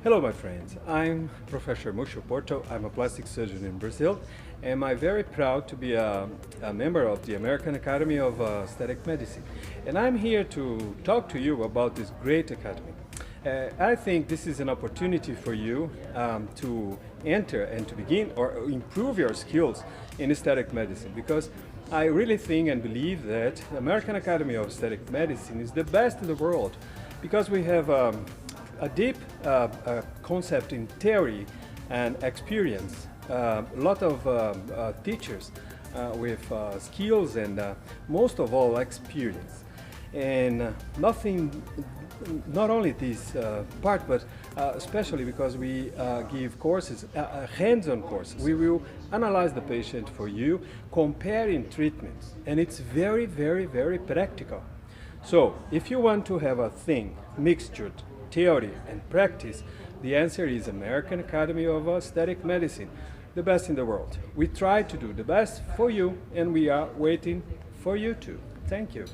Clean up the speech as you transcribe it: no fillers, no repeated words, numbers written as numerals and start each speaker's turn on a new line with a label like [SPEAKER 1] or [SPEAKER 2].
[SPEAKER 1] Hello my friends, I'm Professor Muxo Porto. I'm a plastic surgeon in Brazil, and I'm very proud to be a member of the American Academy of Aesthetic Medicine. And I'm here to talk to you about this great academy. I think this is an opportunity for you to enter and to begin or improve your skills in aesthetic medicine, because I really think and believe that the American Academy of Aesthetic Medicine is the best in the world, because we have a deep concept in theory and experience, a lot of teachers with skills and most of all experience. And not only this part, but especially because we give courses, hands-on courses. We will analyze the patient for you, comparing treatments, and it's very, very, very practical. So if you want to have a thing mixtured theory and practice, the answer is American Academy of Aesthetic Medicine, the best in the world. We try to do the best for you, and we are waiting for you too. Thank you.